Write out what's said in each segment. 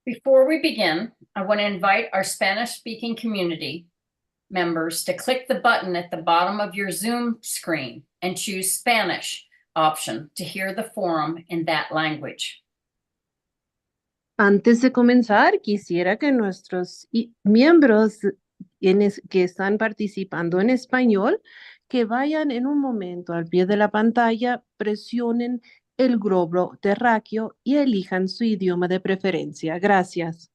Before we begin, I want to invite our Spanish-speaking community members to click the button at the bottom of your Zoom screen and choose Spanish option to hear the forum in that language. Antes de comenzar, quisiera que nuestros miembros que están participando en español, que vayan en un momento al pie de la pantalla, presionen el globo terráqueo y elijan su idioma de preferencia. Gracias.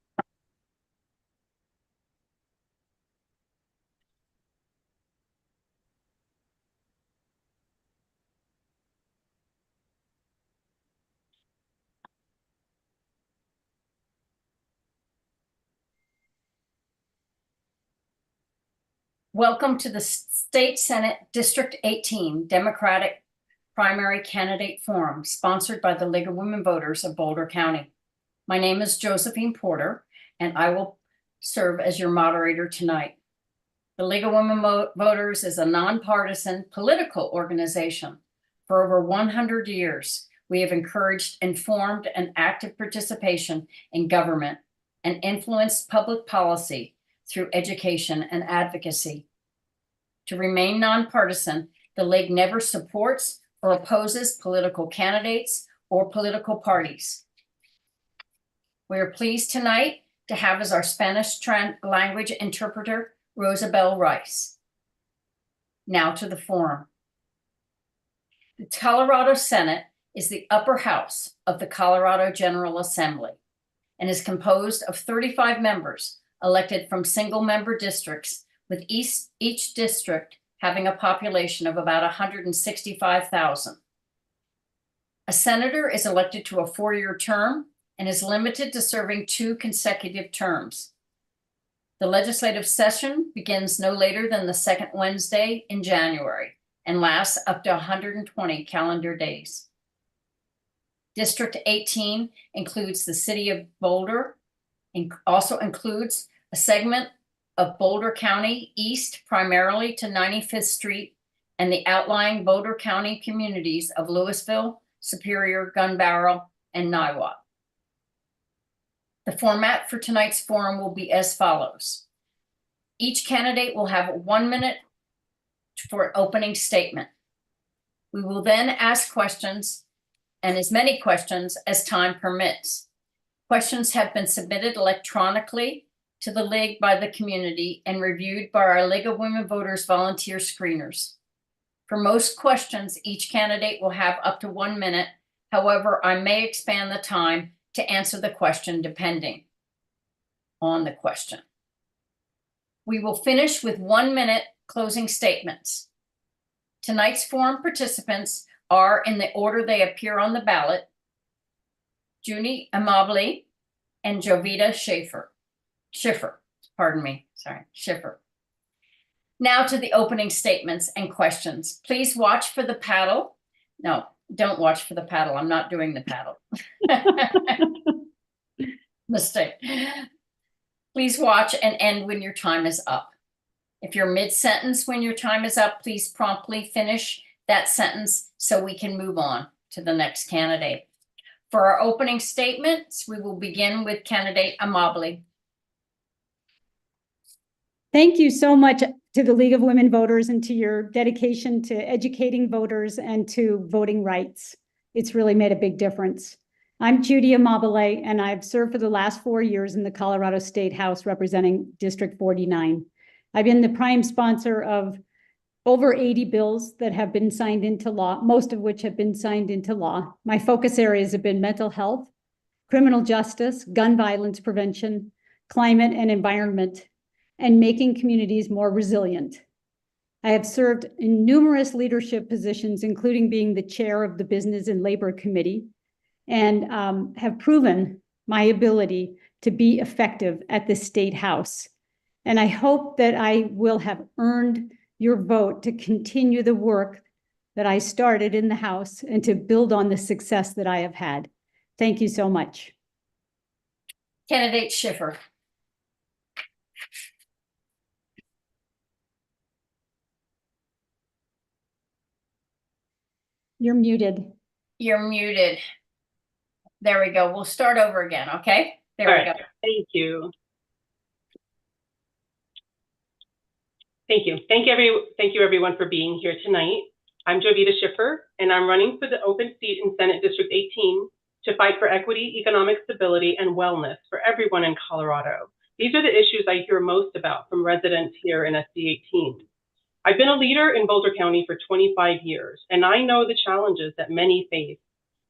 Welcome to the State Senate District 18 Democratic Primary Candidate Forum, sponsored by the League of Women Voters of Boulder County. My name is Josephine Porter, and I will serve as your moderator tonight. The League of Women Voters is a nonpartisan political organization. For over 100 years, we have encouraged informed and active participation in government and influenced public policy through education and advocacy. To remain nonpartisan, the League never supports or opposes political candidates or political parties. We are pleased tonight to have as our Spanish language interpreter, Rosabelle Rice. Now to the forum. The Colorado Senate is the upper house of the Colorado General Assembly and is composed of 35 members elected from single-member districts, with each district having a population of about 165,000. A senator is elected to a 4-year term and is limited to serving 2 consecutive terms. The legislative session begins no later than the second Wednesday in January and lasts up to 120 calendar days. District 18 includes the city of Boulder, and also includes a segment of Boulder County east primarily to 95th Street and the outlying Boulder County communities of Louisville, Superior, Gun Barrel, and Niwot. The format for tonight's forum will be as follows. Each candidate will have 1 minute for an opening statement. We will then ask questions, and as many questions as time permits. Questions have been submitted electronically to the League by the community and reviewed by our League of Women Voters volunteer screeners. For most questions, each candidate will have up to 1 minute. However, I may expand the time to answer the question depending on the question. We will finish with 1 minute closing statements. Tonight's forum participants are in the order they appear on the ballot: Junie Amabile and Jovita Schiffer. Now to the opening statements and questions. Please watch for the paddle. No, don't watch for the paddle. I'm not doing the paddle. Mistake. Please watch and end when your time is up. If you're mid-sentence when your time is up, please promptly finish that sentence so we can move on to the next candidate. For our opening statements, we will begin with candidate Amabile. Thank you so much to the League of Women Voters and to your dedication to educating voters and to voting rights. It's really made a big difference. I'm Judy Amabile, and I've served for the last 4 years in the Colorado State House representing District 49. I've been the prime sponsor of over 80 bills that have been signed into law, most of which have been signed into law. My focus areas have been mental health, criminal justice, gun violence prevention, climate and environment, and making communities more resilient. I have served in numerous leadership positions, including being the chair of the Business and Labor Committee, and have proven my ability to be effective at the State House. And I hope that I will have earned your vote to continue the work that I started in the House and to build on the success that I have had. Thank you so much. Candidate Schiffer. You're muted. You're muted. There we go. We'll start over again, okay? There All we right. go. Thank you. Thank you. Thank you everyone for being here tonight. I'm Jovita Schiffer, and I'm running for the open seat in Senate District 18 to fight for equity, economic stability, and wellness for everyone in Colorado. These are the issues I hear most about from residents here in SD 18. I've been a leader in Boulder County for 25 years, and I know the challenges that many face.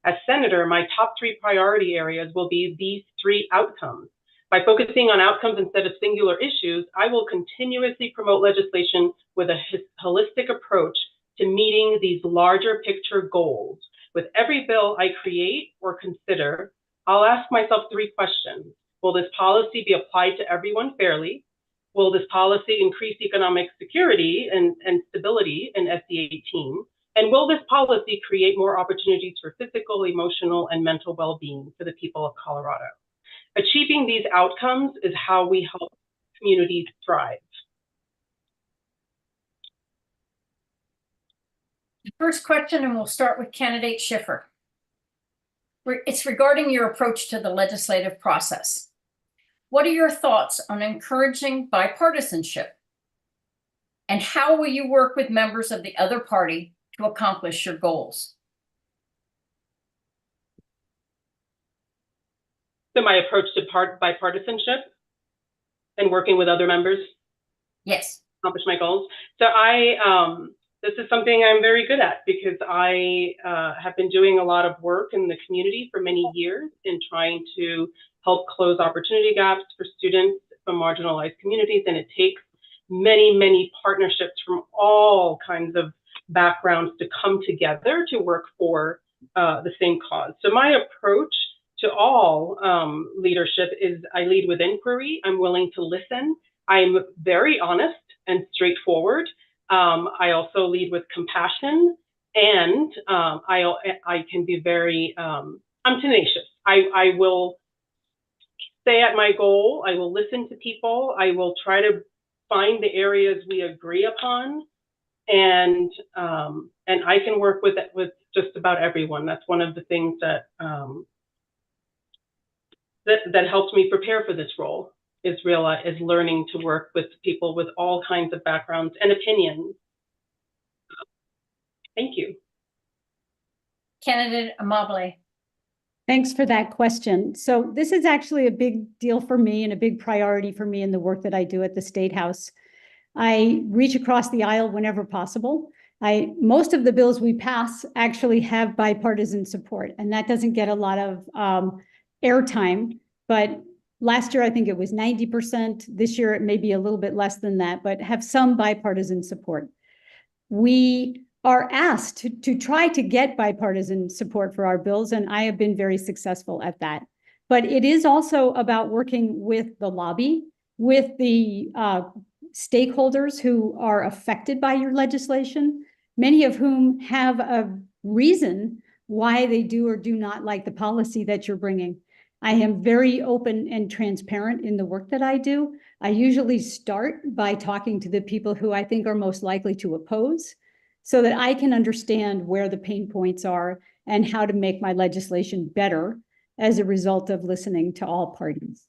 As senator, my top 3 priority areas will be these 3 outcomes. By focusing on outcomes instead of singular issues, I will continuously promote legislation with a holistic approach to meeting these larger picture goals. With every bill I create or consider, I'll ask myself 3 questions. Will this policy be applied to everyone fairly? Will this policy increase economic security and stability in SD 18? And will this policy create more opportunities for physical, emotional, and mental well-being for the people of Colorado? Achieving these outcomes is how we help communities thrive. The first question, and we'll start with candidate Schiffer. It's regarding your approach to the legislative process. What are your thoughts on encouraging bipartisanship? And how will you work with members of the other party to accomplish your goals? So my approach to bipartisanship and working with other members? Yes. Accomplish my goals. So this is something I'm very good at because I have been doing a lot of work in the community for many years in trying to help close opportunity gaps for students from marginalized communities. And it takes many, many partnerships from all kinds of backgrounds to come together to work for the same cause. So my approach to all leadership is I lead with inquiry. I'm willing to listen. I'm very honest and straightforward. I also lead with compassion, and I can be very, I'm tenacious. I will stay at my goal. I will listen to people. I will try to find the areas we agree upon, and I can work with just about everyone. That's one of the things that that helped me prepare for this role. Is learning to work with people with all kinds of backgrounds and opinions. Thank you. Candidate Amabile. Thanks for that question. So this is actually a big deal for me and a big priority for me in the work that I do at the State House. I reach across the aisle whenever possible. Most of the bills we pass actually have bipartisan support, and that doesn't get a lot of airtime, but last year, I think it was 90%. This year, it may be a little bit less than that, but have some bipartisan support. We are asked to try to get bipartisan support for our bills, and I have been very successful at that. But it is also about working with the lobby, with the stakeholders who are affected by your legislation, many of whom have a reason why they do or do not like the policy that you're bringing. I am very open and transparent in the work that I do. I usually start by talking to the people who I think are most likely to oppose so that I can understand where the pain points are and how to make my legislation better as a result of listening to all parties.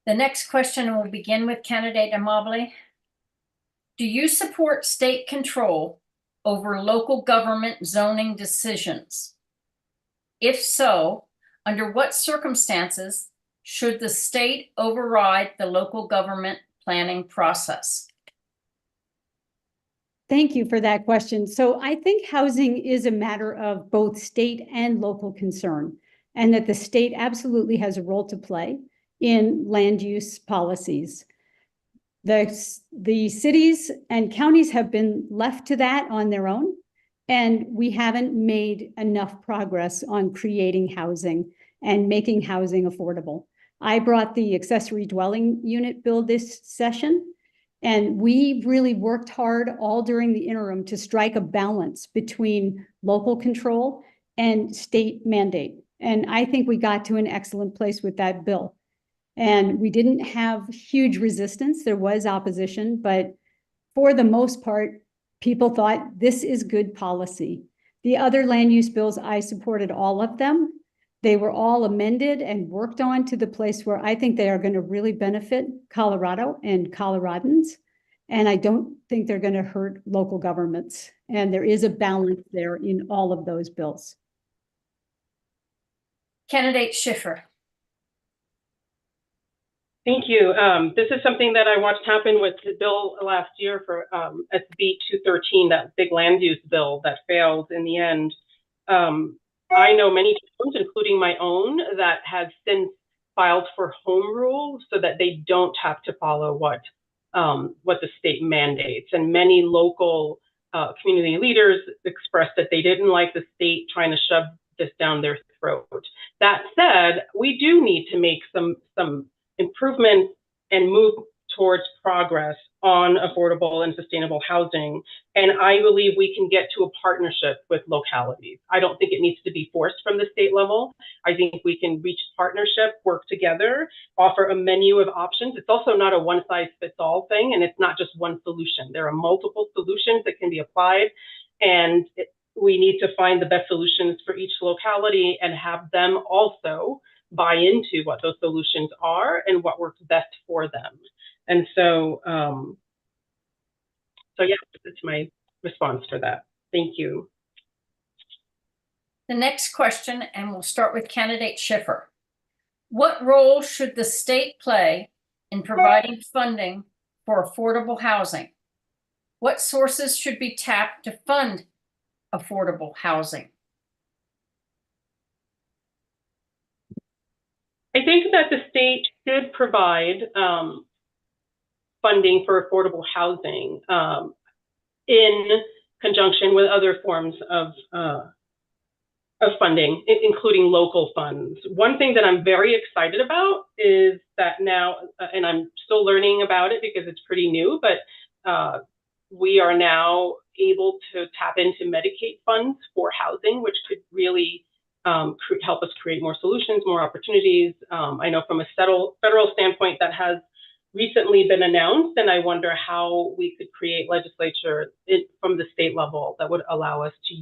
The next question will begin with candidate Amabile. Do you support state control over local government zoning decisions? If so, under what circumstances should the state override the local government planning process? Thank you for that question. So I think housing is a matter of both state and local concern, and that the state absolutely has a role to play in land use policies. The cities and counties have been left to that on their own, and we haven't made enough progress on creating housing and making housing affordable. I brought the accessory dwelling unit bill this session, and we really worked hard all during the interim to strike a balance between local control and state mandate. And I think we got to an excellent place with that bill. And we didn't have huge resistance. There was opposition, but for the most part, people thought this is good policy. The other land use bills, I supported all of them, They were all amended and worked on to the place where I think they are going to really benefit Colorado and Coloradans. And I don't think they're going to hurt local governments. And there is a balance there in all of those bills. Candidate Schiffer. Thank you. This is something that I watched happen with the bill last year for SB 213, that big land use bill that failed in the end. I know many towns, including my own, that have since filed for home rule so that they don't have to follow what the state mandates. And many local community leaders expressed that they didn't like the state trying to shove this down their throat. That said, we do need to make some improvements and move towards progress on affordable and sustainable housing. And I believe we can get to a partnership with localities. I don't think it needs to be forced from the state level. I think we can reach partnership, work together, offer a menu of options. It's also not a one-size-fits-all thing, and it's not just one solution. There are multiple solutions that can be applied, and we need to find the best solutions for each locality and have them also buy into what those solutions are and what works best for them. And so, yeah, that's my response for that. Thank you. The next question, and we'll start with candidate Schiffer. What role should the state play in providing funding for affordable housing? What sources should be tapped to fund affordable housing? I think that the state should provide funding for affordable housing in conjunction with other forms of funding, including local funds. One thing that I'm very excited about is that now, and I'm still learning about it because it's pretty new, but we are now able to tap into Medicaid funds for housing, which could really help us create more solutions, more opportunities. I know from a federal standpoint that has recently been announced, and I wonder how we could create legislature from the state level that would allow us to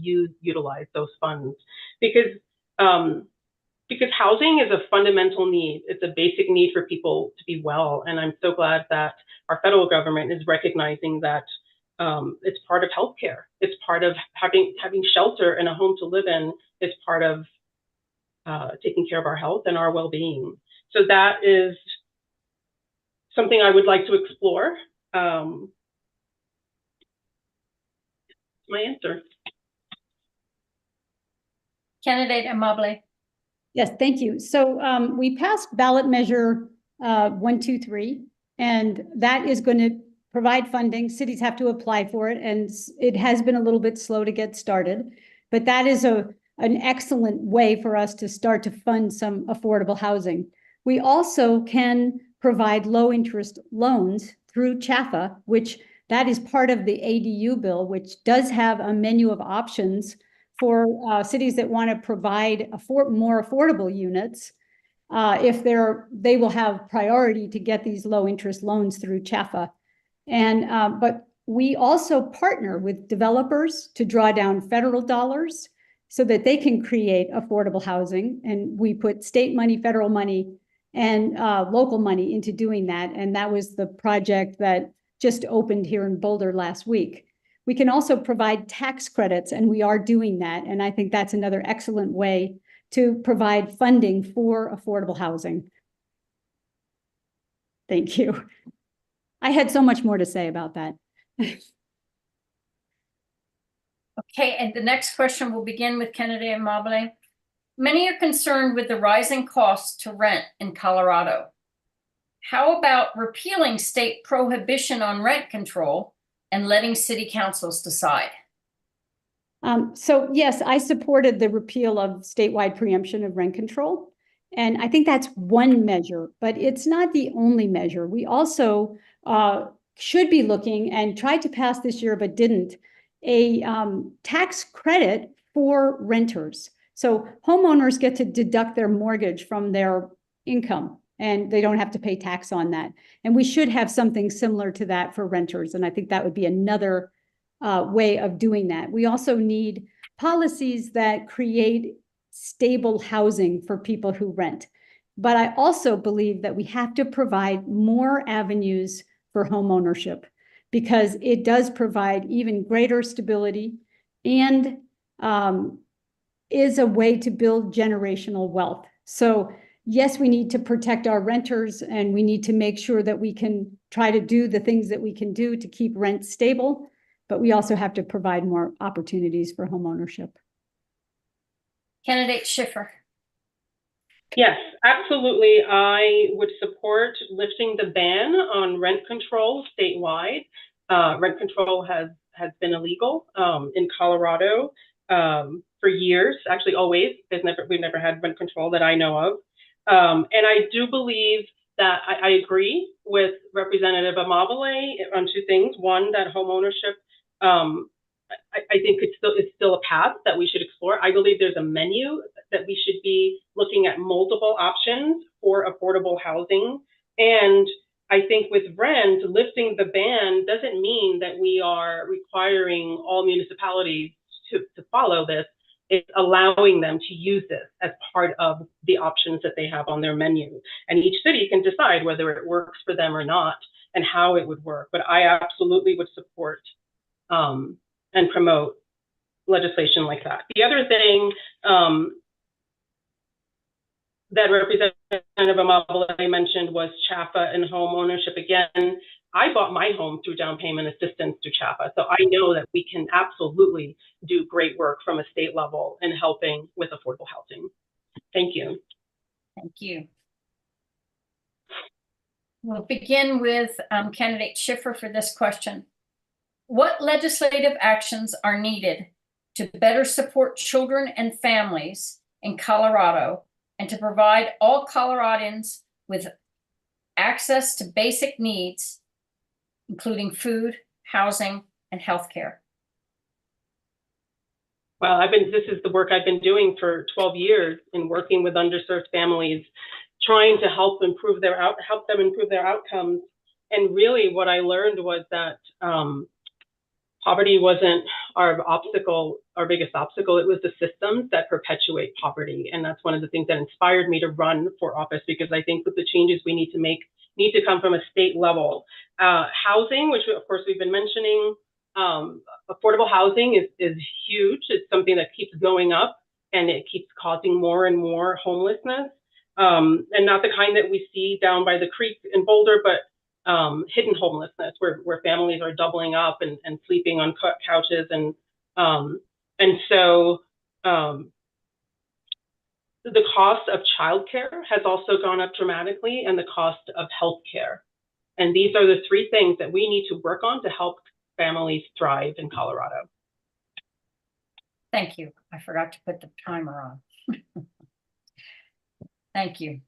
utilize those funds, because housing is a fundamental need. It's a basic need for people to be well, and I'm so glad that our federal government is recognizing that it's part of healthcare. It's part of having shelter and a home to live in. Is part of taking care of our health and our well-being. So that is something I would like to explore. My answer. Candidate Amable. Yes, thank you. So we passed ballot measure 123, and that is going to provide funding. Cities have to apply for it, and it has been a little bit slow to get started, but that is an excellent way for us to start to fund some affordable housing. We also can provide low interest loans through CHAFA, which that is part of the ADU bill, which does have a menu of options for cities that want to provide more affordable units. If they will have priority to get these low interest loans through CHAFA. And but we also partner with developers to draw down federal dollars so that they can create affordable housing. And we put state money, federal money, and local money into doing that. And that was the project that just opened here in Boulder last week. We can also provide tax credits, and we are doing that. And I think that's another excellent way to provide funding for affordable housing. Thank you. I had so much more to say about that. Okay, and the next question will begin with Kennedy and Amable. Many are concerned with the rising costs to rent in Colorado. How about repealing state prohibition on rent control and letting city councils decide? So yes, I supported the repeal of statewide preemption of rent control. And I think that's one measure, but it's not the only measure. We also should be looking, and tried to pass this year, but didn't, a tax credit for renters. So homeowners get to deduct their mortgage from their income, and they don't have to pay tax on that. And we should have something similar to that for renters. And I think that would be another way of doing that. We also need policies that create stable housing for people who rent. But I also believe that we have to provide more avenues for home ownership, because it does provide even greater stability and is a way to build generational wealth. So yes, we need to protect our renters, and we need to make sure that we can try to do the things that we can do to keep rent stable, but we also have to provide more opportunities for home ownership. Candidate Schiffer. Yes, absolutely. I would support lifting the ban on rent control statewide. Rent control has been illegal in Colorado for years, actually always. We've never had rent control that I know of. And I do believe that I agree with Representative Amabile on two things. One, that home ownership, I think it's still a path that we should explore. I believe there's a menu that we should be looking at multiple options for affordable housing. And I think with rent, lifting the ban doesn't mean that we are requiring all municipalities to follow this. It's allowing them to use this as part of the options that they have on their menu. And each city can decide whether it works for them or not and how it would work. But I absolutely would support and promote legislation like that. The other thing that Representative Amabile mentioned was CHAFA and home ownership. Again, I bought my home through down payment assistance through CHAFA, so I know that we can absolutely do great work from a state level in helping with affordable housing. Thank you. Thank you. We'll begin with candidate Schiffer for this question. What legislative actions are needed to better support children and families in Colorado and to provide all Coloradans with access to basic needs, including food, housing, and healthcare? Well, this is the work I've been doing for 12 years in working with underserved families, trying to help them improve their outcomes. And really what I learned was that poverty wasn't our biggest obstacle. It was the systems that perpetuate poverty. And that's one of the things that inspired me to run for office, because I think that the changes we need to make need to come from a state level. Housing, which of course we've been mentioning, affordable housing is huge. It's something that keeps going up, and it keeps causing more and more homelessness. And not the kind that we see down by the creek in Boulder, but hidden homelessness, where families are doubling up and sleeping on couches, and so the cost of childcare has also gone up dramatically, and the cost of healthcare. And these are the three things that we need to work on to help families thrive in Colorado. Thank you. I forgot to put the timer on. Thank you.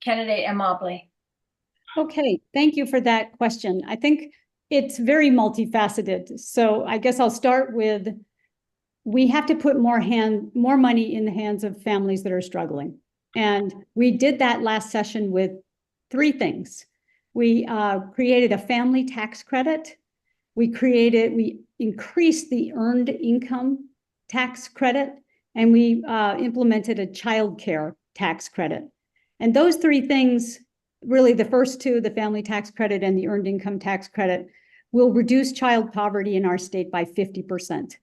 Candidate Amabile. Okay, thank you for that question. I think it's very multifaceted. So I guess I'll start with, we have to put more money in the hands of families that are struggling. And we did that last session with three things. We created a family tax credit. We increased the earned income tax credit, and we implemented a child care tax credit. And those three things, really the first two, the family tax credit and the earned income tax credit, will reduce child poverty in our state by 50%.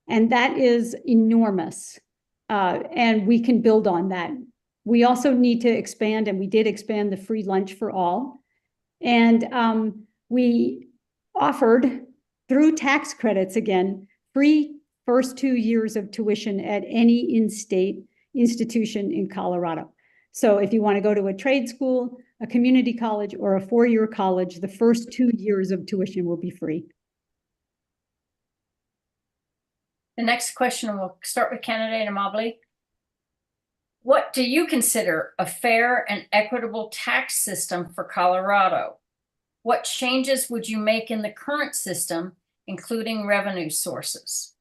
And that is enormous. And we can build on that. We also need to expand, and we did expand the free lunch for all. And we offered, through tax credits again, free first 2 years of tuition at any in-state institution in Colorado. So if you want to go to a trade school, a community college, or a four-year college, the first 2 years of tuition will be free. The next question, we'll start with candidate Amabile. What do you consider a fair and equitable tax system for Colorado? What changes would you make in the current system, including revenue sources?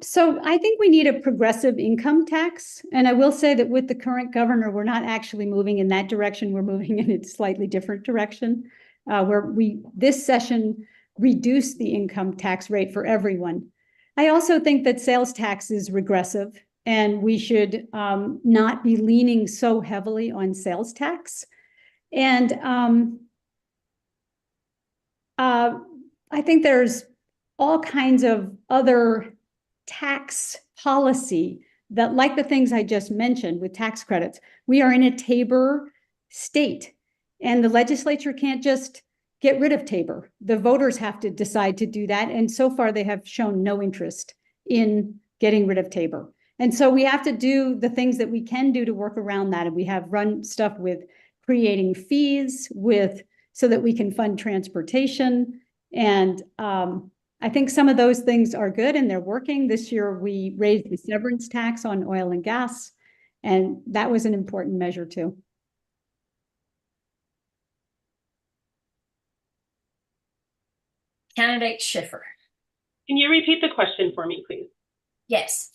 So I think we need a progressive income tax. And I will say that with the current governor, we're not actually moving in that direction. We're moving in a slightly different direction, where we, this session, reduced the income tax rate for everyone. I also think that sales tax is regressive, and we should not be leaning so heavily on sales tax. And I think there's all kinds of other tax policy that, like the things I just mentioned with tax credits, we are in a Tabor state, and the legislature can't just get rid of Tabor. The voters have to decide to do that. And so far they have shown no interest in getting rid of Tabor. And so we have to do the things that we can do to work around that. And we have run stuff with creating fees so that we can fund transportation. And I think some of those things are good and they're working. This year we raised the severance tax on oil and gas, and that was an important measure too. Candidate Schiffer. Can you repeat the question for me, please? Yes.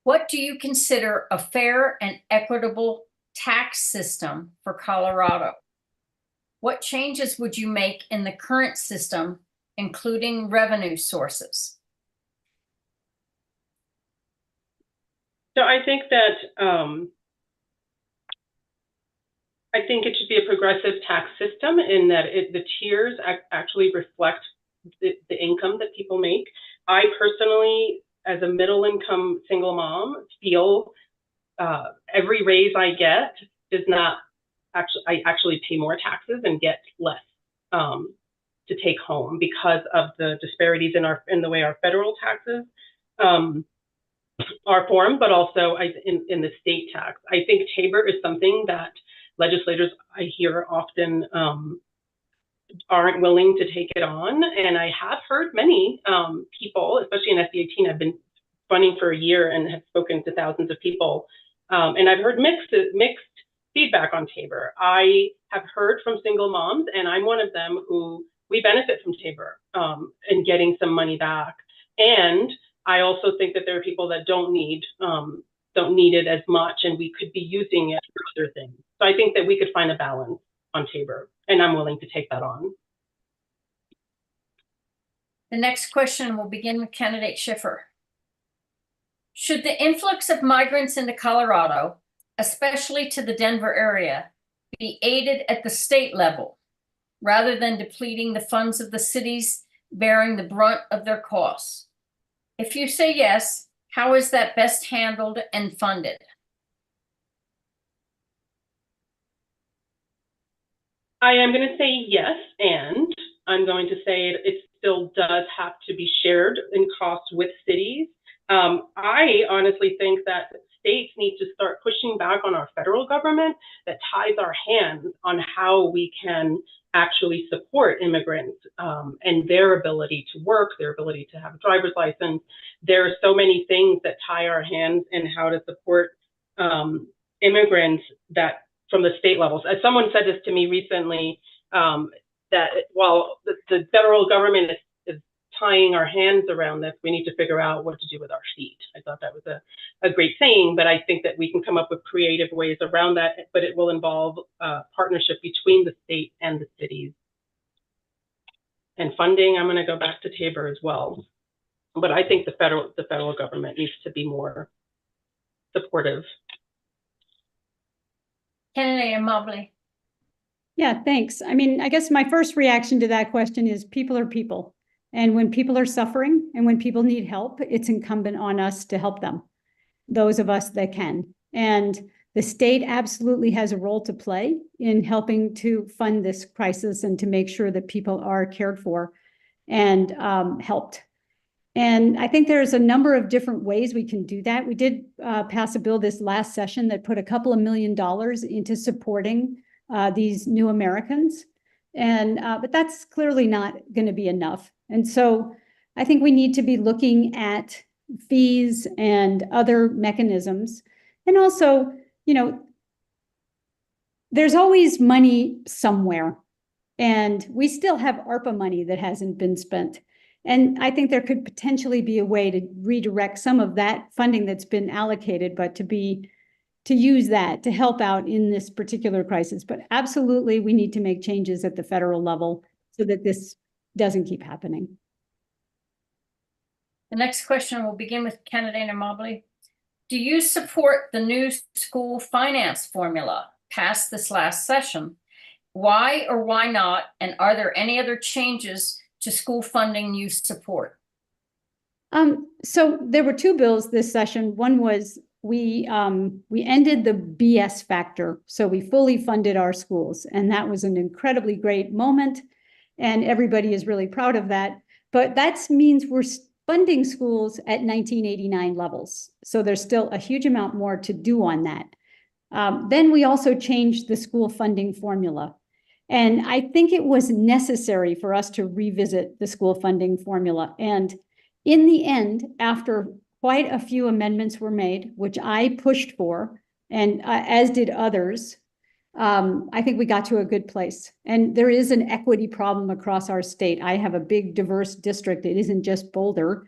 What do you consider a fair and equitable tax system for Colorado? What changes would you make in the current system, including revenue sources? So I think that I think it should be a progressive tax system in that the tiers actually reflect the income that people make. I personally, as a middle income single mom, feel every raise I get does not I actually pay more taxes and get less to take home because of the disparities in the way our federal taxes are formed, but also in the state tax. I think Tabor is something that legislators I hear often aren't willing to take it on. And I have heard many people, especially in SB 18, I've been running for a year and have spoken to thousands of people. And I've heard mixed feedback on Tabor. I have heard from single moms, and I'm one of them who we benefit from Tabor and getting some money back. And I also think that there are people that don't need it as much, and we could be using it for other things. So I think that we could find a balance on Tabor, and I'm willing to take that on. The next question will begin with candidate Schiffer. Should the influx of migrants into Colorado, especially to the Denver area, be aided at the state level rather than depleting the funds of the cities bearing the brunt of their costs? If you say yes, how is that best handled and funded? I am going to say yes, and I'm going to say it still does have to be shared in costs with cities. I honestly think that states need to start pushing back on our federal government that ties our hands on how we can actually support immigrants and their ability to work, their ability to have a driver's license. There are so many things that tie our hands in how to support immigrants that from the state levels. As someone said this to me recently, that while the federal government is tying our hands around this, we need to figure out what to do with our feet. I thought that was a great saying, but I think that we can come up with creative ways around that, but it will involve partnership between the state and the cities. And funding, I'm going to go back to Tabor as well. But I think the federal government needs to be more supportive. Candidate Mobley. Yeah, thanks. I mean, I guess my first reaction to that question is people are people. And when people are suffering and when people need help, it's incumbent on us to help them, those of us that can. And the state absolutely has a role to play in helping to fund this crisis and to make sure that people are cared for and helped. And I think there's a number of different ways we can do that. We did pass a bill this last session that put a couple of $1 million into supporting these new Americans. And but that's clearly not going to be enough. And so I think we need to be looking at fees and other mechanisms. And also, you know, there's always money somewhere. And we still have ARPA money that hasn't been spent. And I think there could potentially be a way to redirect some of that funding that's been allocated, but to use that to help out in this particular crisis. But absolutely, we need to make changes at the federal level so that this doesn't keep happening. The next question will begin with candidate Amabile. Do you support the new school finance formula passed this last session? Why or why not? And are there any other changes to school funding you support? So there were two bills this session. One was we ended the BS factor. So we fully funded our schools, and that was an incredibly great moment. And everybody is really proud of that. But that means we're funding schools at 1989 levels. So there's still a huge amount more to do on that. Then we also changed the school funding formula. And I think it was necessary for us to revisit the school funding formula. And in the end, after quite a few amendments were made, which I pushed for, and as did others, I think we got to a good place. And there is an equity problem across our state. I have a big, diverse district. It isn't just Boulder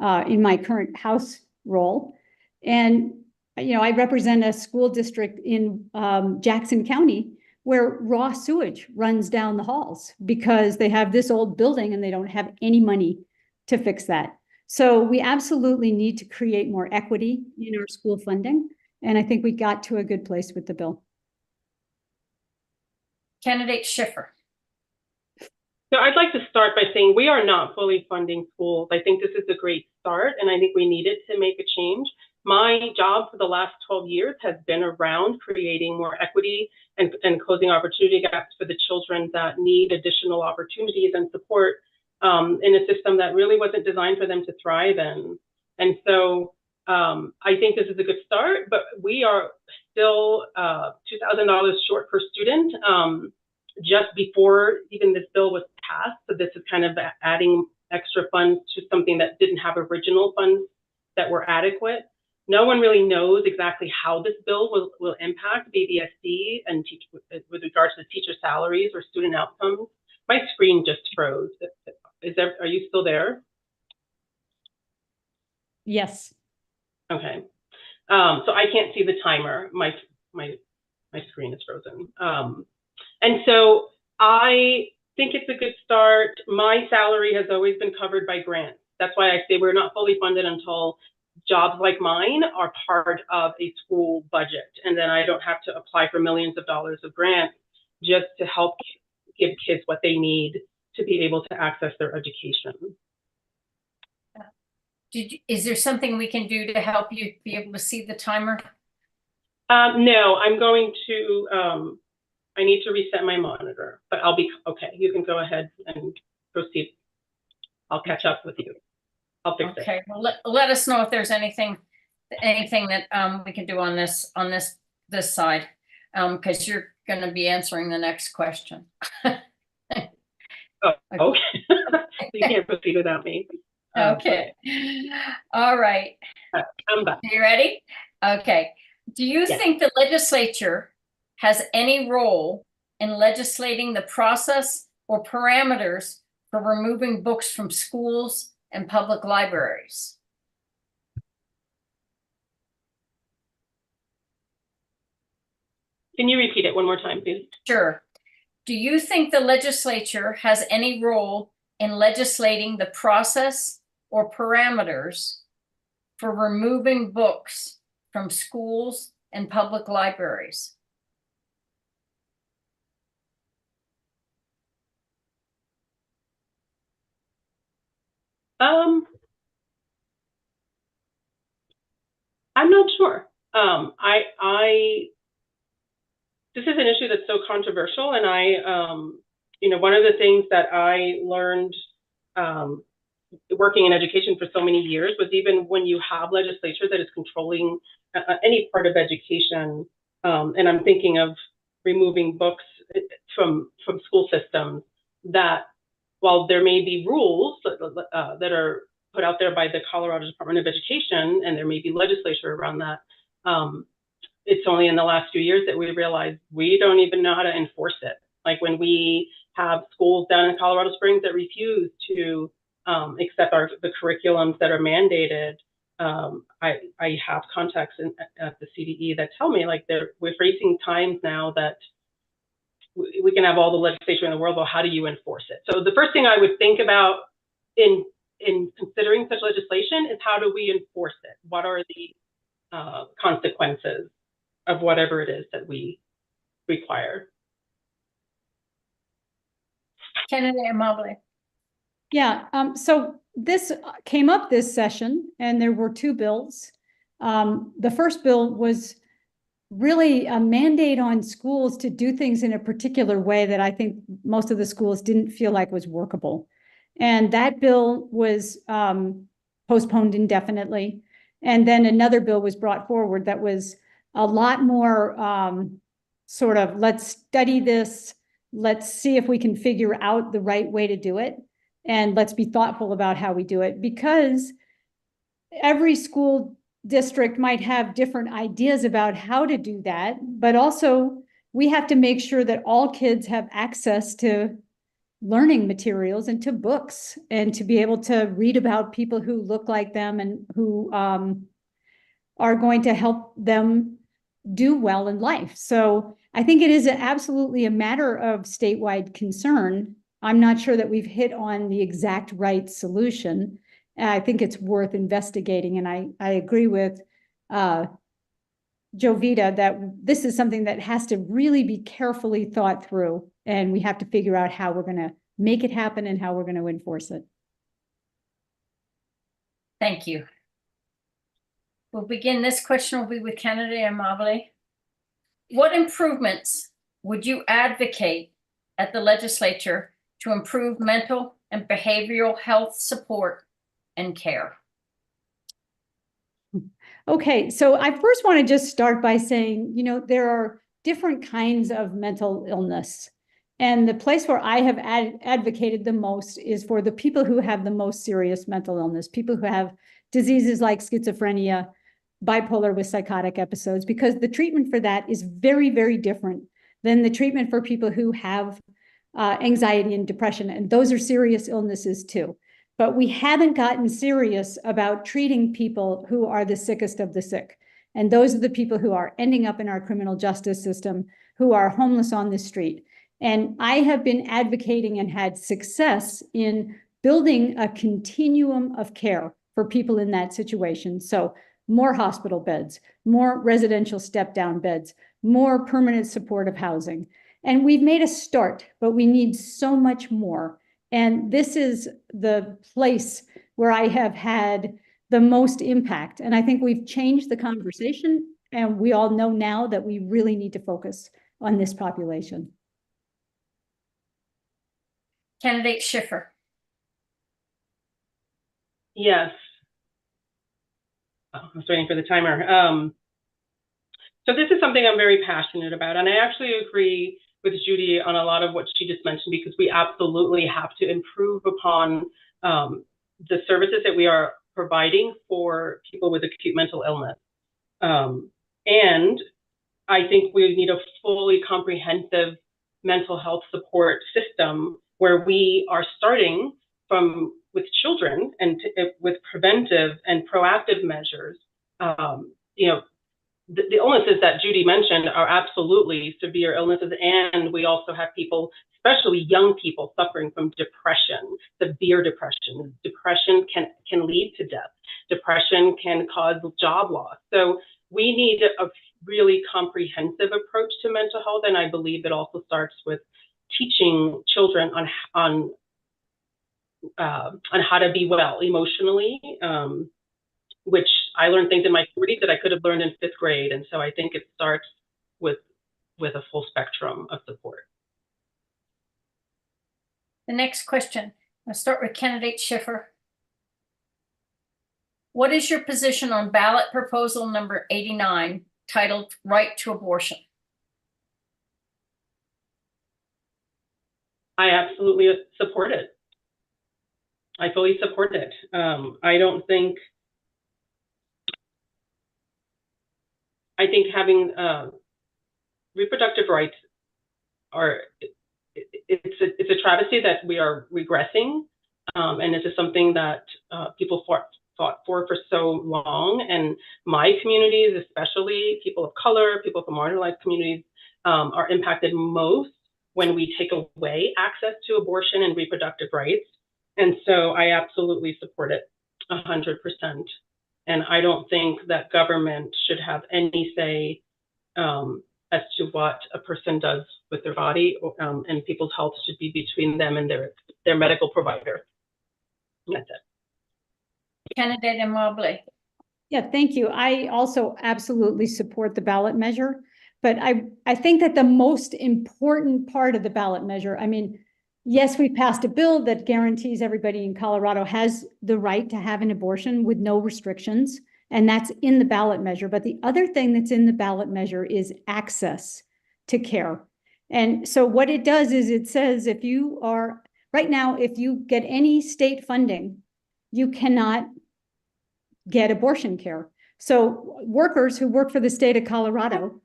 in my current House role. And, you know, I represent a school district in Jackson County where raw sewage runs down the halls because they have this old building and they don't have any money to fix that. So we absolutely need to create more equity in our school funding. And I think we got to a good place with the bill. Candidate Schiffer. So I'd like to start by saying we are not fully funding schools. I think this is a great start, and I think we needed to make a change. My job for the last 12 years has been around creating more equity and closing opportunity gaps for the children that need additional opportunities and support in a system that really wasn't designed for them to thrive in. And so I think this is a good start, but we are still $2,000 short per student just before even this bill was passed. So this is kind of adding extra funds to something that didn't have original funds that were adequate. No one really knows exactly how this bill will impact BBSD and with regards to teacher salaries or student outcomes. My screen just froze. Are you still there? Yes. Okay. So I can't see the timer. My screen is frozen. And so I think it's a good start. My salary has always been covered by grants. That's why I say we're not fully funded until jobs like mine are part of a school budget. And then I don't have to apply for millions of dollars of grants just to help give kids what they need to be able to access their education. Is there something we can do to help you be able to see the timer? No, I'm going to, I need to reset my monitor, but I'll be, okay, you can go ahead and proceed. I'll catch up with you. I'll fix it. Okay, well, let us know if there's anything that we can do on this side, because you're going to be answering the next question. Oh, okay. You can't proceed without me. Okay. All right. I'm back. You ready? Okay. Do you think the legislature has any role in legislating the process or parameters for removing books from schools and public libraries? Can you repeat it one more time, please? Sure. Do you think the legislature has any role in legislating the process or parameters for removing books from schools and public libraries? I'm not sure. This is an issue that's so controversial, and you know, one of the things that I learned working in education for so many years was even when you have legislature that is controlling any part of education, and I'm thinking of removing books from school systems, that while there may be rules that are put out there by the Colorado Department of Education, and there may be legislature around that, it's only in the last few years that we realized we don't even know how to enforce it. Like when we have schools down in Colorado Springs that refuse to accept the curriculums that are mandated, I have contacts at the CDE that tell me like we're facing times now that we can have all the legislation in the world, but how do you enforce it? So the first thing I would think about in in considering such legislation is how do we enforce it? What are the consequences of whatever it is that we require? Candidate Amabile. Yeah, so this came up this session, and there were two bills. The first bill was really a mandate on schools to do things in a particular way that I think most of the schools didn't feel like was workable. And that bill was postponed indefinitely. And then another bill was brought forward that was a lot more sort of, let's study this, let's see if we can figure out the right way to do it, and let's be thoughtful about how we do it, because every school district might have different ideas about how to do that, but also we have to make sure that all kids have access to learning materials and to books, and to be able to read about people who look like them and who are going to help them do well in life. So I think it is absolutely a matter of statewide concern. I'm not sure that we've hit on the exact right solution. I think it's worth investigating. And I agree with Jovita that this is something that has to really be carefully thought through. And we have to figure out how we're going to make it happen and how we're going to enforce it. Thank you. We'll begin. This question will be with candidate Amabile. What improvements would you advocate at the legislature to improve mental and behavioral health support and care? Okay, so I first want to just start by saying, you know, there are different kinds of mental illness. And the place where I have advocated the most is for the people who have the most serious mental illness, people who have diseases like schizophrenia, bipolar with psychotic episodes, because the treatment for that is very, very different than the treatment for people who have anxiety and depression. And those are serious illnesses too. But we haven't gotten serious about treating people who are the sickest of the sick. And those are the people who are ending up in our criminal justice system, who are homeless on the street. And I have been advocating and had success in building a continuum of care for people in that situation. So more hospital beds, more residential step-down beds, more permanent supportive housing. And we've made a start, but we need so much more. And this is the place where I have had the most impact. And I think we've changed the conversation, and we all know now that we really need to focus on this population. Candidate Schiffer. Yes. I was waiting for the timer. So this is something I'm very passionate about, and I actually agree with Judy on a lot of what she just mentioned, because we absolutely have to improve upon the services that we are providing for people with acute mental illness. And I think we need a fully comprehensive mental health support system where we are starting from with children and with preventive and proactive measures. You know, the illnesses that Judy mentioned are absolutely severe illnesses, and we also have people, especially young people, suffering from depression, severe depression. Depression can lead to death. Depression can cause job loss. So we need a really comprehensive approach to mental health, and I believe it also starts with teaching children on how to be well emotionally, which I learned things in my 40s that I could have learned in 5th grade. And so I think it starts with a full spectrum of support. The next question, I'll start with candidate Schiffer. What is your position on ballot proposal number 89, titled Right to Abortion? I absolutely support it. I fully support it. I think having reproductive rights it's a travesty that we are regressing, and this is something that people fought for so long. And my communities, especially people of color, people from marginalized communities, are impacted most when we take away access to abortion and reproductive rights. And so I absolutely support it 100%. And I don't think that government should have any say as to what a person does with their body, and people's health should be between them and their medical provider. And that's it. Candidate Immobile. Yeah, thank you. I also absolutely support the ballot measure, but I think that the most important part of the ballot measure, I mean, yes, we passed a bill that guarantees everybody in Colorado has the right to have an abortion with no restrictions, and that's in the ballot measure. But the other thing that's in the ballot measure is access to care. And so what it does is it says if you are, right now, if you get any state funding, you cannot get abortion care. So workers who work for the state of Colorado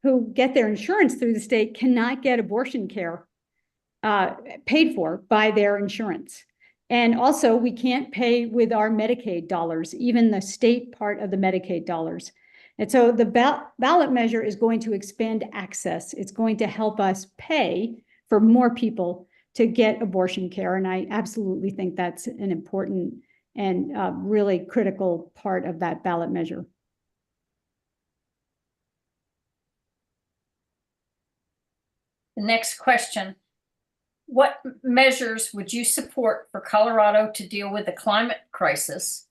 who get their insurance through the state cannot get abortion care paid for by their insurance. And also we can't pay with our Medicaid dollars, even the state part of the Medicaid dollars. And so the ballot measure is going to expand access. It's going to help us pay for more people to get abortion care. And I absolutely think that's an important and really critical part of that ballot measure. The next question. What measures would you support for Colorado to deal with the climate crisis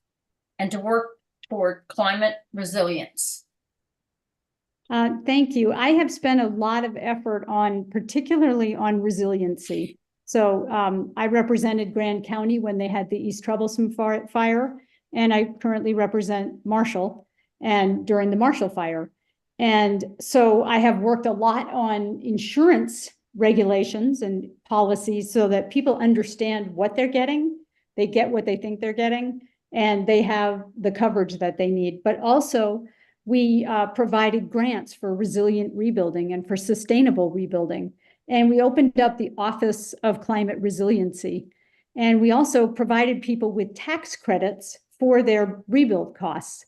and to work toward climate resilience? Thank you. I have spent a lot of effort on, particularly on resiliency. So I represented Grand County when they had the East Troublesome fire, and I currently represent Marshall and during the Marshall fire. And so I have worked a lot on insurance regulations and policies so that people understand what they're getting, they get what they think they're getting, and they have the coverage that they need. But also we provided grants for resilient rebuilding and for sustainable rebuilding. And we opened up the Office of Climate Resiliency. And we also provided people with tax credits for their rebuild costs.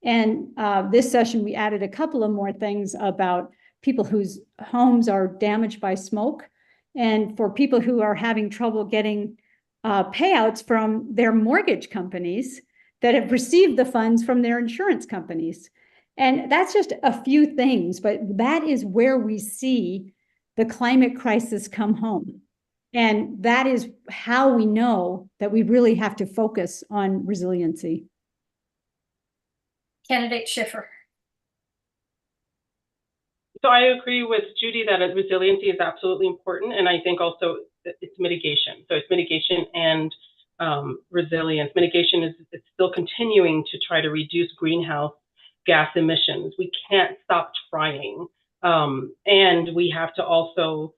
And this session, we added a couple of more things about people whose homes are damaged by smoke, and for people who are having trouble getting payouts from their mortgage companies that have received the funds from their insurance companies. And that's just a few things, but that is where we see the climate crisis come home. And that is how we know that we really have to focus on resiliency. Candidate Schiffer. So I agree with Judy that resiliency is absolutely important. And I think also it's mitigation. So it's mitigation and resilience. Mitigation is still continuing to try to reduce greenhouse gas emissions. We can't stop trying. And we have to also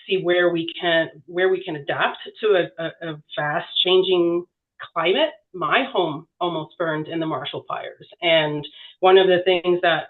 see where we can adapt to a fast changing climate. My home almost burned in the Marshall fires. And one of the things that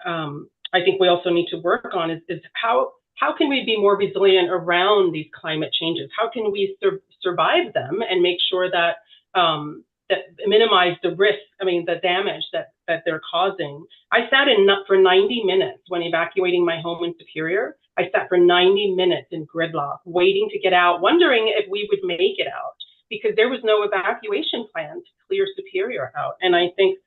I think we also need to work on is how can we be more resilient around these climate changes? How can we survive them and make sure that that minimize the risk, the damage that they're causing? I sat in for 90 minutes when evacuating my home in Superior. I sat for 90 minutes in gridlock, waiting to get out, wondering if we would make it out, because there was no evacuation plan to clear Superior out. And I think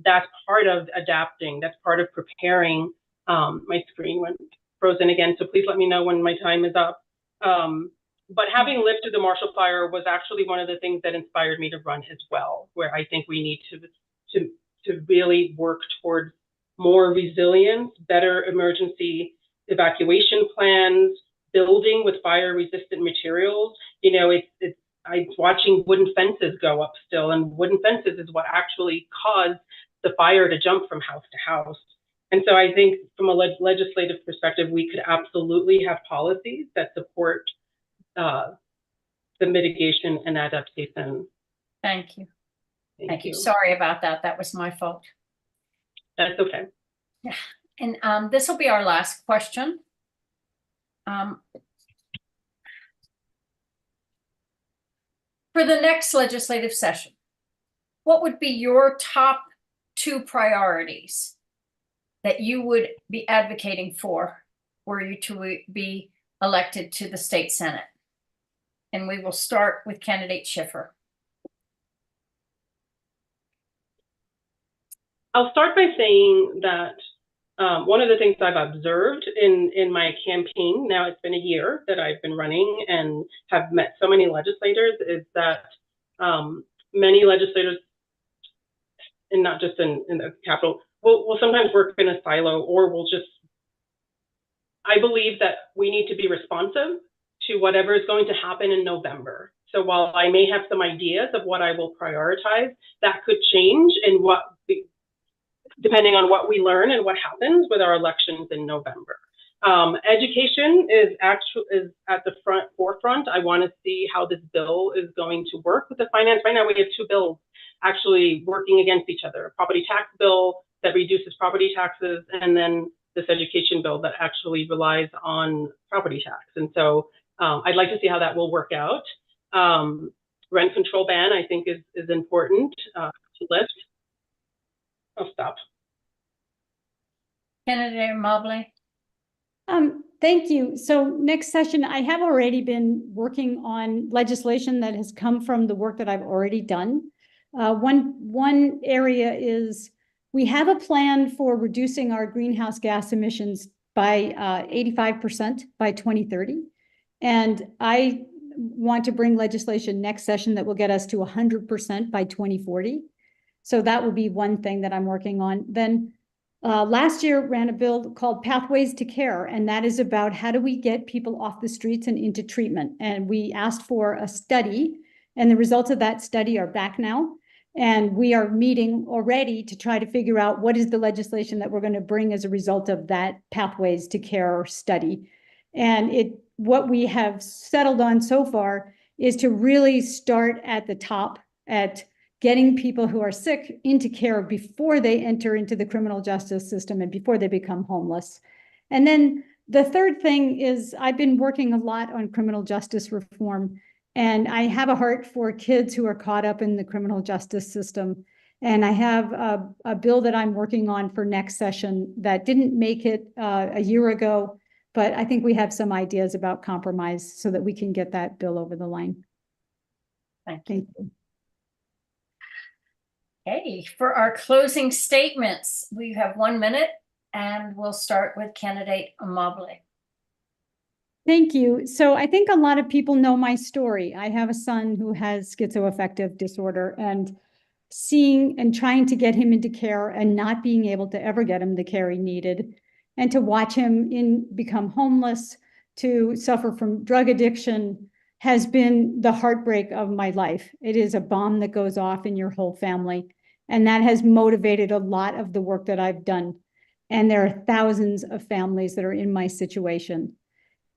that's part of adapting. That's part of preparing. My screen went frozen again, so please let me know when my time is up. But having lived through the Marshall Fire was actually one of the things that inspired me to run as well, where I think we need to really work towards more resilience, better emergency evacuation plans, building with fire-resistant materials. You know, I'm watching wooden fences go up still, and wooden fences is what actually caused the fire to jump from house to house. And so I think from a legislative perspective, we could absolutely have policies that support the mitigation and adaptation. Thank you. Thank you. Sorry about that. That was my fault. That's okay. Yeah. And this will be our last question. For the next legislative session, what would be your top 2 priorities that you would be advocating for were you to be elected to the state Senate? And we will start with candidate Schiffer. I'll start by saying that one of the things I've observed in my campaign, now it's been a year that I've been running and have met so many legislators, is that many legislators, and not just in the Capitol, will sometimes work in a silo, or will just, I believe that we need to be responsive to whatever is going to happen in November. So while I may have some ideas of what I will prioritize, that could change in depending on what we learn and what happens with our elections in November. Education is at the forefront. I want to see how this bill is going to work with the finance. Right now we have two bills actually working against each other: a property tax bill that reduces property taxes, and then this education bill that actually relies on property tax. And so I'd like to see how that will work out. Rent control ban, I think, is important to lift. I'll stop. Candidate Mobley. Thank you. So next session, I have already been working on legislation that has come from the work that I've already done. One area is we have a plan for reducing our greenhouse gas emissions by 85% by 2030. And I want to bring legislation next session that will get us to 100% by 2040. So that will be one thing that I'm working on. Then last year ran a bill called Pathways to Care, and that is about how do we get people off the streets and into treatment. And we asked for a study, and the results of that study are back now. And we are meeting already to try to figure out what is the legislation that we're going to bring as a result of that Pathways to Care study. And what we have settled on so far is to really start at the top, at getting people who are sick into care before they enter into the criminal justice system and before they become homeless. And then the third thing is I've been working a lot on criminal justice reform, and I have a heart for kids who are caught up in the criminal justice system. And I have a bill that I'm working on for next session that didn't make it a year ago, but I think we have some ideas about compromise so that we can get that bill over the line. Thank you. Okay, for our closing statements, we have 1 minute, and we'll start with candidate Mobley. Thank you. So I think a lot of people know my story. I have a son who has schizoaffective disorder, and seeing and trying to get him into care and not being able to ever get him the care he needed, and to watch him become homeless, to suffer from drug addiction, has been the heartbreak of my life. It is a bomb that goes off in your whole family. And that has motivated a lot of the work that I've done. And there are thousands of families that are in my situation.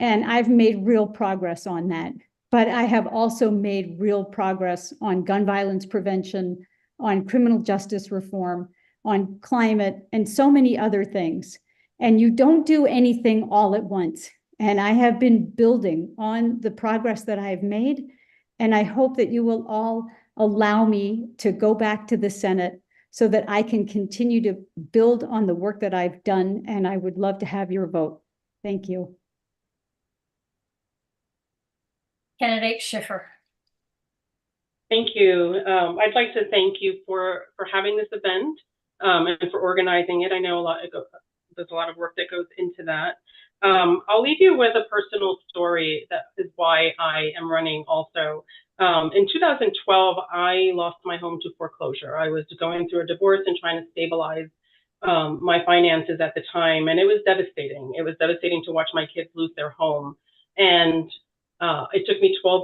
And I've made real progress on that. But I have also made real progress on gun violence prevention, on criminal justice reform, on climate, and so many other things. And you don't do anything all at once. And I have been building on the progress that I have made. And I hope that you will all allow me to go back to the Senate so that I can continue to build on the work that I've done. And I would love to have your vote. Thank you. Candidate Schiffer. Thank you. I'd like to thank you for having this event and for organizing it. I know there's a lot of work that goes into that. I'll leave you with a personal story that is why I am running also. In 2012, I lost my home to foreclosure. I was going through a divorce and trying to stabilize my finances at the time, and it was devastating. It was devastating to watch my kids lose their home. And it took me 8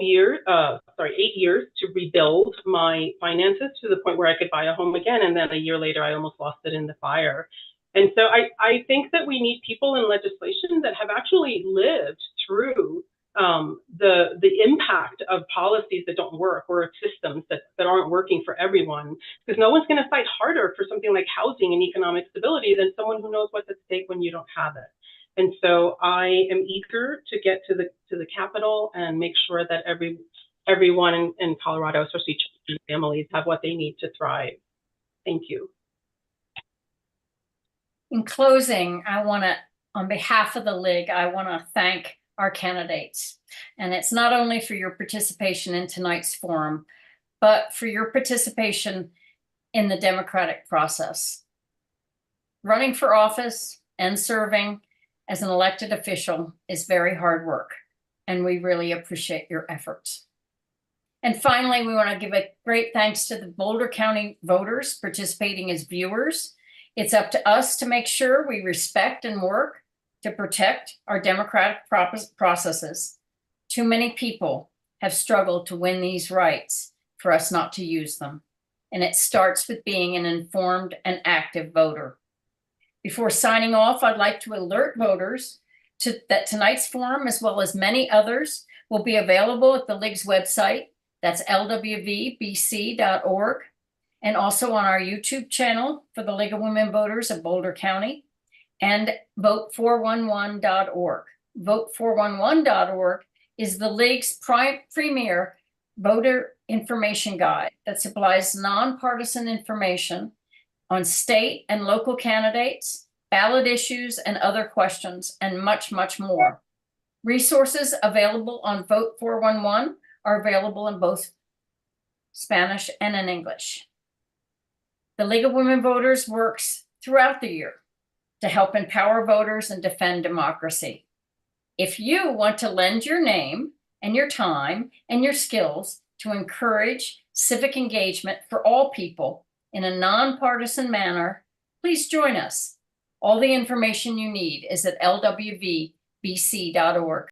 years to rebuild my finances to the point where I could buy a home again. And then a year later, I almost lost it in the fire. And so I think that we need people in legislation that have actually lived through the impact of policies that don't work, or systems that aren't working for everyone, because no one's going to fight harder for something like housing and economic stability than someone who knows what's at stake when you don't have it. And so I am eager to get to the Capitol and make sure that everyone in Colorado, especially children and families, have what they need to thrive. Thank you. In closing, I want to, on behalf of the League, I want to thank our candidates. And it's not only for your participation in tonight's forum, but for your participation in the democratic process. Running for office and serving as an elected official is very hard work, and we really appreciate your efforts. And finally, we want to give a great thanks to the Boulder County voters participating as viewers. It's up to us to make sure we respect and work to protect our democratic processes. Too many people have struggled to win these rights for us not to use them. And it starts with being an informed and active voter. Before signing off, I'd like to alert voters that tonight's forum, as well as many others, will be available at the League's website. That's lwvbc.org, and also on our YouTube channel for the League of Women Voters of Boulder County, and vote411.org. Vote411.org is the League's premier voter information guide that supplies nonpartisan information on state and local candidates, ballot issues, and other questions, and much, much more. Resources available on Vote 411 are available in both Spanish and in English. The League of Women Voters works throughout the year to help empower voters and defend democracy. If you want to lend your name and your time and your skills to encourage civic engagement for all people in a nonpartisan manner, please join us. All the information you need is at lwvbc.org.